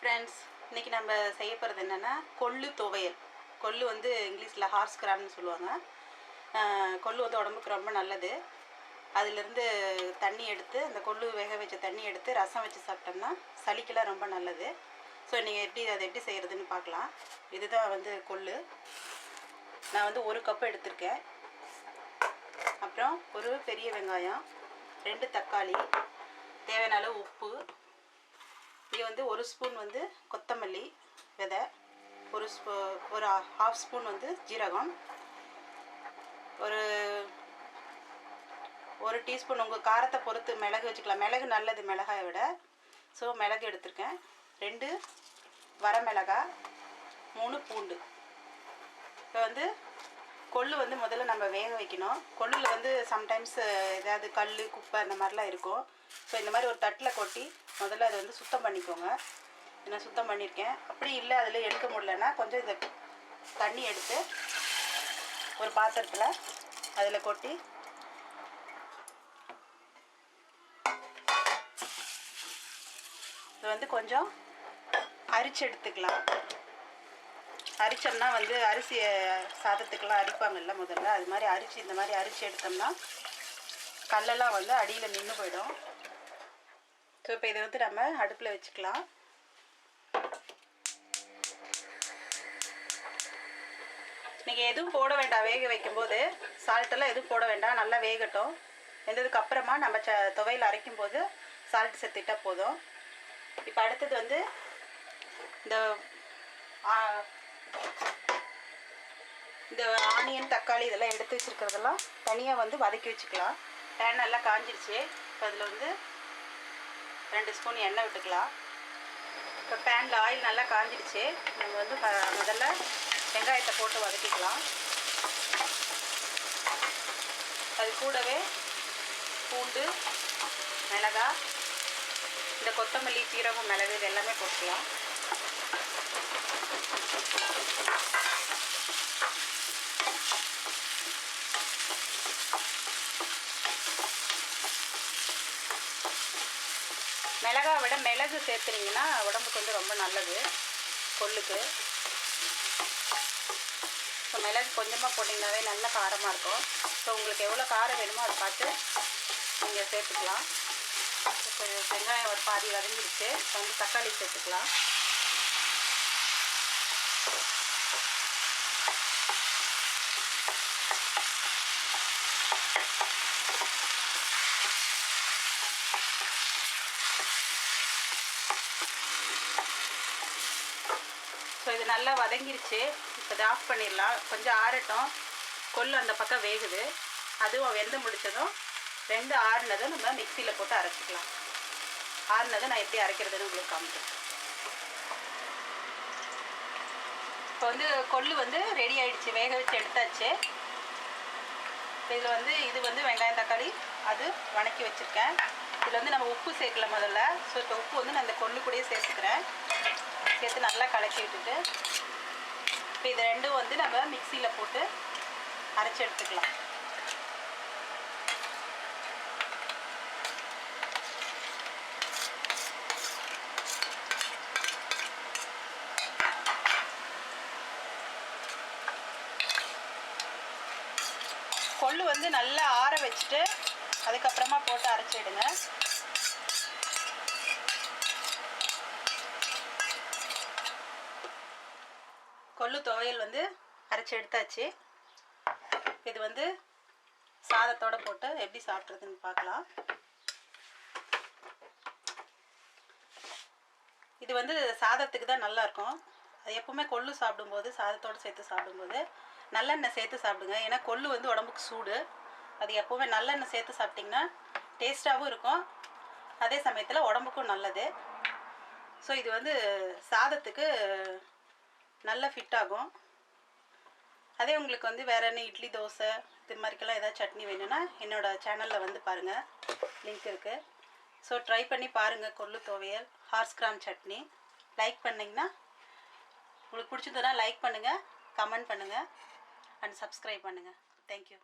Friends, இன்றைக்கி நம்ம செய்ய போகிறது என்னென்னா கொள்ளு துவையல். கொள்ளு வந்து இங்கிலீஷில் ஹார்ஸ் கிராம்னு சொல்லுவாங்க. கொள்ளு வந்து உடம்புக்கு ரொம்ப நல்லது. அதிலிருந்து தண்ணி எடுத்து, அந்த கொள்ளு வேக வச்ச தண்ணி எடுத்து ரசம் வச்சு சாப்பிட்டோம்னா சளிக்கெல்லாம் ரொம்ப நல்லது. ஸோ நீங்கள் அதை எப்படி செய்கிறதுன்னு பார்க்கலாம். இதுதான் வந்து கொள்ளு. நான் வந்து 1 கப்பு எடுத்திருக்கேன். அப்புறம் ஒரு பெரிய வெங்காயம், 2 தக்காளி, தேவையான அளவு உப்பு, இது வந்து 1 ஸ்பூன் வந்து கொத்தமல்லி விதை, ஒரு 1/2 ஸ்பூன் வந்து ஜீரகம், ஒரு டீஸ்பூன் உங்கள் காரத்தை பொறுத்து மிளகு வச்சுக்கலாம். மிளகு நல்லது மிளகாயை விட. ஸோ மிளகு எடுத்திருக்கேன். 2 வரமிளகாய், 3 பூண்டு. இப்போ வந்து கொள்ளு வந்து முதல்ல நம்ம வேக வைக்கணும். கொள்ளில் வந்து சம்டைம்ஸ் ஏதாவது கல் குப்பை அந்த மாதிரிலாம் இருக்கும். ஸோ இந்த மாதிரி ஒரு தட்டில் கொட்டி முதல்ல அதை வந்து சுத்தம் பண்ணிக்கோங்க. நான் சுத்தம் பண்ணியிருக்கேன். அப்படி இல்லை அதில் எடுக்க முடியலன்னா கொஞ்சம் இந்த தண்ணி எடுத்து ஒரு பாத்திரத்தில் அதில் கொட்டி இது வந்து கொஞ்சம் அரிச்சு எடுத்துக்கலாம். அரிச்சோம்னா வந்து அரிசியை சாதத்துக்கெல்லாம் அரிப்பாங்கல்ல முதல்ல, அது மாதிரி அரிச்சு இந்த மாதிரி அரிச்சு எடுத்தோம்னா கல்லெல்லாம் வந்து அடியில் நின்று போயிடும். ஸோ இப்போ இதை வந்து நம்ம அடுப்பில் வச்சுக்கலாம். நீங்கள் எதுவும் போட வேண்டாம். வேக வைக்கும்போது சால்ட்டெல்லாம் எதுவும் போட வேண்டாம். நல்லா வேகட்டும். வெந்ததுக்கு அப்புறமா நம்ம துவையில் அரைக்கும் போது சால்ட் சேர்த்துட்டா போதும். இப்போ அடுத்தது வந்து இந்த ஆனியன் தக்காளி இதெல்லாம் எடுத்து வச்சுருக்கிறதெல்லாம் தனியாக வந்து வதக்கி வச்சுக்கலாம். பேன் நல்லா காஞ்சிருச்சு. இப்போ அதில் வந்து 2 ஸ்பூன் எண்ணெய் விட்டுக்கலாம். இப்போ பேனில் ஆயில் நல்லா காஞ்சிடுச்சு. நம்ம வந்து முதல்ல வெங்காயத்தை போட்டு வதக்கிக்கலாம். அது கூடவே பூண்டு, மிளகாய், இந்த கொத்தமல்லி, சீரகம், மிளகு இது எல்லாமே போட்டுக்கலாம். மிளகாய் விட மிளகு சேர்த்துனீங்கன்னா உடம்புக்கு வந்து ரொம்ப நல்லது கொள்ளுக்கு. ஸோ மிளகு கொஞ்சமாக போட்டிங்கனாவே நல்ல காரமாக இருக்கும். ஸோ உங்களுக்கு எவ்வளோ காரம் வேணுமோ அதை பார்த்து நீங்கள் சேர்த்துக்கலாம். இப்போ வெங்காயம் ஒரு பாதி வதங்கிடுச்சு. இப்போ வந்து தக்காளி சேர்த்துக்கலாம். ஸோ இது நல்லா வதங்கிருச்சு. இப்போ இதை ஆஃப் பண்ணிடலாம். கொஞ்சம் ஆறட்டும். கொள்ளு அந்த பக்கம் வேகுது. அதுவும் வெந்து முடித்ததும் 2 ஆறுனதும் நம்ம மிக்சியில் போட்டு அரைச்சிக்கலாம். ஆறுனதும் நான் எப்படி அரைக்கிறதுன்னு உங்களுக்கு காமிக்கிறேன். இப்போ வந்து கொள்ளு வந்து ரெடி ஆகிடுச்சு. வேக வச்சு எடுத்தாச்சு. இதில் வந்து இது வந்து வெங்காயம் தக்காளி அது வணக்கி வச்சுருக்கேன். இதில் வந்து நம்ம உப்பு சேர்க்கல முதல்ல. ஸோ இப்போ உப்பு வந்து நான் இந்த கொள்ளு கூடயே சேர்த்துக்கிறேன். சேர்த்து நல்லா கலக்கி விட்டுட்டு இப்போ இது ரெண்டும் வந்து நம்ம மிக்சியில் போட்டு அரைச்சி எடுத்துக்கலாம். கொள்ளு வந்து நல்லா ஆற வச்சுட்டு அதுக்கப்புறமா போட்டு அரைச்சிடுங்க. கொள்ளு துவையல் வந்து அரைச்சி எடுத்தாச்சு. இது வந்து சாதத்தோடு போட்டு எப்படி சாப்பிட்றதுன்னு பார்க்கலாம். இது வந்து சாதத்துக்கு தான் நல்லாயிருக்கும். அது எப்போவுமே கொள்ளு சாப்பிடும்போது சாதத்தோடு சேர்த்து சாப்பிடும்போது நல்லெண்ணெய் சேர்த்து சாப்பிடுங்க. ஏன்னா கொள்ளு வந்து உடம்புக்கு சூடு. அது எப்போவுமே நல்லெண்ணெய் சேர்த்து சாப்பிட்டிங்கன்னா டேஸ்ட்டாகவும் இருக்கும், அதே சமயத்தில் உடம்புக்கும் நல்லது. ஸோ இது வந்து சாதத்துக்கு நல்லா ஃபிட் ஆகும். அதே உங்களுக்கு வந்து வேறு என்ன இட்லி, தோசை இது மாதிரிக்கெல்லாம் ஏதாவது சட்னி வேணும்னா என்னோடய சேனலில் வந்து பாருங்கள், லிங்க் இருக்குது. ஸோ ட்ரை பண்ணி பாருங்கள். கொள்ளு துவையல், ஹார்ஸ் கிராம் சட்னி. லைக் பண்ணிங்கன்னா உங்களுக்கு பிடிச்சதுன்னா லைக் பண்ணுங்கள், கமெண்ட் பண்ணுங்கள் அண்ட் சப்ஸ்கிரைப் பண்ணுங்கள். தேங்க்யூ.